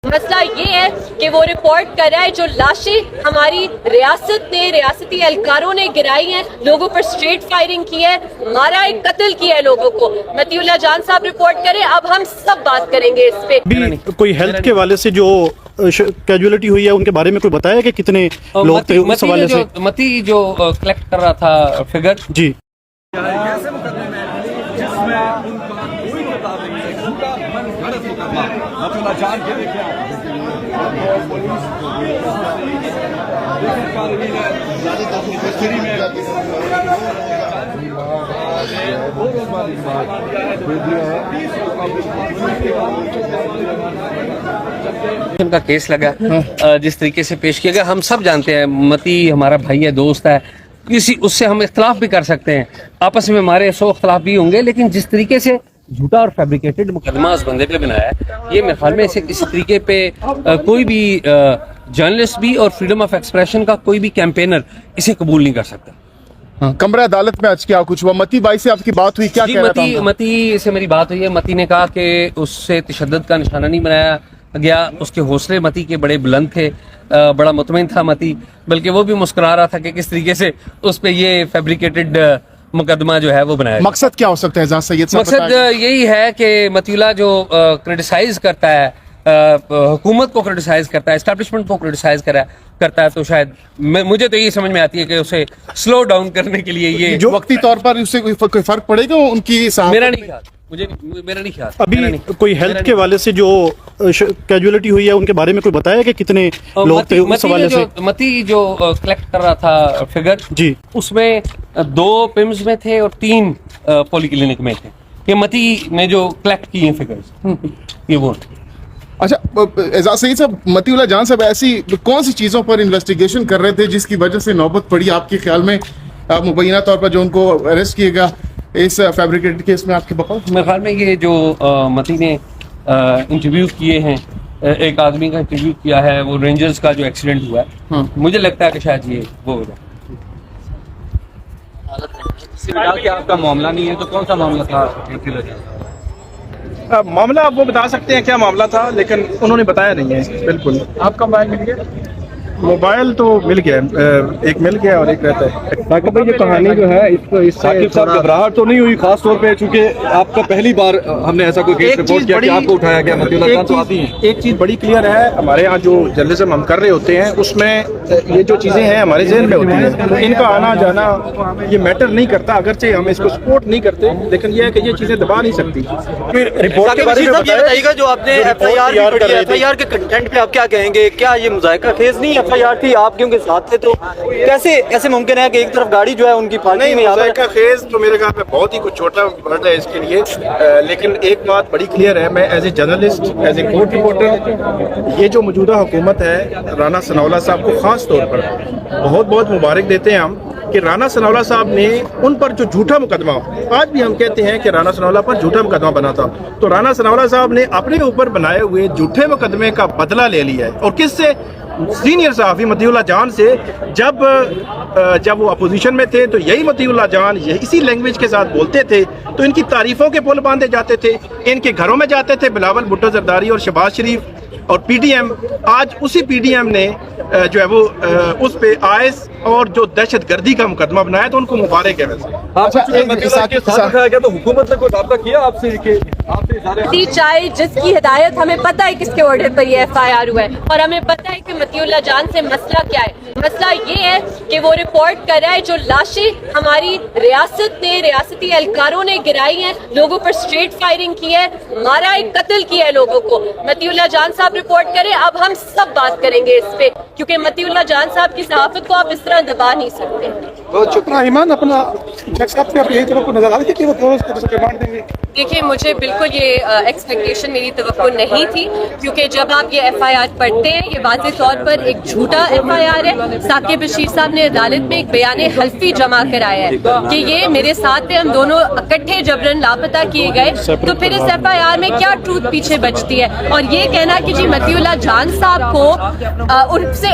مسئلہ یہ ہے کہ وہ رپورٹ کر رہا ہے جو لاشیں ہماری ریاست نے ریاستی اہلکاروں نے گرائی ہیں، لوگوں پر اسٹریٹ فائرنگ کی ہے، مارا ہے، قتل کیا ہے لوگوں کو. مطیع اللہ جان صاحب رپورٹ کریں. اب ہم سب بات کریں گے اس پہ. کوئی ہیلتھ کے حوالے سے جو کیجولیٹی ہوئی ہے ان کے بارے میں کوئی بتایا کہ کتنے لوگ تھے اس حوالے سے؟ متی جو کلیکٹ کر رہا تھا فگر جی ان کا کیس لگا جس طریقے سے پیش کیا گیا. ہم سب جانتے ہیں متی ہمارا بھائی ہے، دوست ہے، اس سے ہم اختلاف بھی کر سکتے ہیں، آپس میں ہمارے 100 اختلاف بھی ہوں گے، لیکن جس طریقے سے جھوٹا اور فیبریکیٹڈ مقدمہ اس بندے پہ بنایا ہے، یہ میرے خیال میں اس طریقے پہ کوئی بھی جرنلسٹ بھی اور فریڈم آف ایکسپریشن کا کوئی بھی کیمپینر اسے قبول نہیں کر سکتا. کمرہ عدالت میں آج کیا کچھ ہوا؟ متی بھائی سے آپ کی بات ہوئی، کیا کہہ رہا تھا؟ متی سے میری بات ہوئی ہے. متی نے کہا کہ اس سے تشدد کا نشانہ نہیں بنایا گیا، اس کے حوصلے متی کے بڑے بلند تھے، بڑا مطمئن تھا متی، بلکہ وہ بھی مسکرا رہا تھا کہ کس طریقے سے اس پہ یہ فیبریکیٹڈ مقدمہ جو ہے وہ بنایا. مقصد کیا ہو سکتا ہے سید صاحب؟ مقصد یہی ہے کہ مطیع اللہ جو کرٹیسائز کرتا ہے، حکومت کو کرٹیسائز کرتا ہے، اسٹیبلشمنٹ کو کرٹیسائز کرتا ہے، تو شاید مجھے تو یہی سمجھ میں آتی ہے کہ اسے سلو ڈاؤن کرنے کے لیے یہ جو وقتی طور پر اس سے کوئی فرق پڑے گا ان کی میرا نہیں خیال. میرا نہیں خیال. ابھی کوئی ہیلتھ کے حوالے سے جو کیجولیٹی ہوئی ہے ان کے بارے میں کوئی بتایا کہ کتنے لوگ تھے اس حوالے سے؟ متی جو کلیکٹ کر رہا تھا فگر جی اس میں 2 پمز میں تھے اور 3 پولی کلینک میں تھے. یہ متی نے جو کلیکٹ کی ہیں فگرز یہ وہ. اچھا اعزاز سعید صاحب، مطیع اللہ جان صاحب ایسی کون سی چیزوں پر انویسٹیگیشن کر رہے تھے جس کی وجہ سے نوبت پڑی آپ کے خیال میں مبینہ طور پر جو ان کو اریسٹ کیے گا اس فیبریکیٹڈ کیس میں؟ آپ کے بقول میرے خیال میں یہ جو متی نے انٹرویو کیے ہیں، ایک آدمی کا انٹرویو کیا ہے، وہ رینجرز کا جو ایکسیڈنٹ ہوا ہے، مجھے لگتا ہے کہ شاید یہ وہ ہو جائے. آپ کا معاملہ نہیں ہے تو کون سا معاملہ تھا؟ معاملہ آپ وہ بتا سکتے ہیں کیا معاملہ تھا، لیکن انہوں نے بتایا نہیں ہے. بالکل. آپ کا موبائل مل گیا؟ موبائل تو مل گیا، ایک مل گیا اور ایک رہتا ہے. ثاقب بھائی یہ کہانی جو ہے اس ثاقب صاحب گھبراہٹ تو نہیں ہوئی، خاص طور پہ چونکہ آپ کا پہلی بار ہم نے ایسا کوئی کیس رپورٹ کیا کہ آپ کو اٹھایا گیا؟ مطیع اللہ جان تو آتی ہیں. ایک چیز بڑی کلیئر ہے، ہمارے یہاں جو جرنلزم ہم کر رہے ہوتے ہیں اس میں یہ جو چیزیں ہیں ہمارے ذہن میں ہوتی ہیں، ان کا آنا جانا یہ میٹر نہیں کرتا، اگرچہ ہم اس کو سپورٹ نہیں کرتے، لیکن یہ ہے کہ یہ چیزیں دبا نہیں سکتی. رپورٹ کے بارے میں بتائیے گا جو آپ نے ایف آئی آر کے کنٹینٹ پہ آپ کیا کہیں گے؟ کیا یہ مذائقہ خیز نہیں ایف آئی آر تھی؟ آپ کیونکہ ساتھ تھے تو کیسے ایسے ممکن ہے کہ ایک طرف گاڑی جو ہے ان کی پارٹی میں مذائقہ خیز تو میرے خیال میں بہت ہی کچھ چھوٹا ورڈ ہے اس کے لیے، لیکن ایک بات بڑی کلیئر ہے، میں as a journalist, as a court reporter, یہ جو موجودہ حکومت ہے رانا ثناءاللہ صاحب کو خاص طور پر بہت بہت مبارک دیتے ہیں ہم کہ رانا ثناءاللہ صاحب نے ان پر جو جھوٹا مقدمہ، آج بھی ہم کہتے ہیں کہ رانا ثناءاللہ پر جھوٹا مقدمہ بنا تھا، تو رانا ثناءاللہ صاحب نے اپنے اوپر بنائے ہوئے جھوٹے مقدمے کا بدلہ لے لیا ہے. اور کس سے؟ سینئر صحافی مطیع اللہ جان سے. جب وہ اپوزیشن میں تھے تو یہی مطیع اللہ جان اسی لینگویج کے ساتھ بولتے تھے تو ان کی تعریفوں کے پل باندھے جاتے تھے، ان کے گھروں میں جاتے تھے بلاول بھٹو زرداری اور شہباز شریف اور پی ڈی ایم. آج اسی پی ڈی ایم نے جو ہے وہ اس پہ آئس اور جو دہشت گردی کا مقدمہ بنایا تو ان کو مبارک ہے. تو حکومت نے کوئی رابطہ کیا آپ سے کہ چاہے جس کی ہدایت ہمیں پتہ ہے کس کے آرڈر پر یہ ایف آئی آر ہوا ہے، اور ہمیں پتہ ہے کہ مطیع اللہ جان سے مسئلہ کیا ہے. مسئلہ یہ ہے کہ وہ رپورٹ کر رہا ہے جو لاشیں ہماری ریاست نے ریاستی اہلکاروں نے گرائی ہیں، لوگوں پر اسٹریٹ فائرنگ کی ہے، مارا ہے، قتل کیا ہے لوگوں کو. مطیع اللہ جان صاحب رپورٹ کریں. اب ہم سب بات کریں گے اس پہ، کیونکہ مطیع اللہ جان صاحب کی صحافت کو آپ اس طرح دبا نہیں سکتے. بہت شکریہ ایمان. اپنا جج صاحب سے آپ یہی طرح کو نظر آ رہی تھی کہ وہ ریمانڈ دیں گے؟ دیکھیے مجھے بالکل یہ ایکسپیکٹیشن میری توقع نہیں تھی، کیونکہ جب آپ یہ ایف آئی آر پڑھتے ہیں یہ واضح طور پر ایک جھوٹا ایف آئی آر ہے. ثاقب بشیر صاحب نے عدالت میں ایک بیان حلفی جمع کرایا ہے کہ یہ میرے ساتھ تھے، ہم دونوں اکٹھے جبرن لاپتہ کیے گئے. تو پھر اس ایف آئی آر میں کیا ٹروتھ پیچھے بچتی ہے؟ اور یہ کہنا کہ جی مطیع اللہ جان صاحب کو ان سے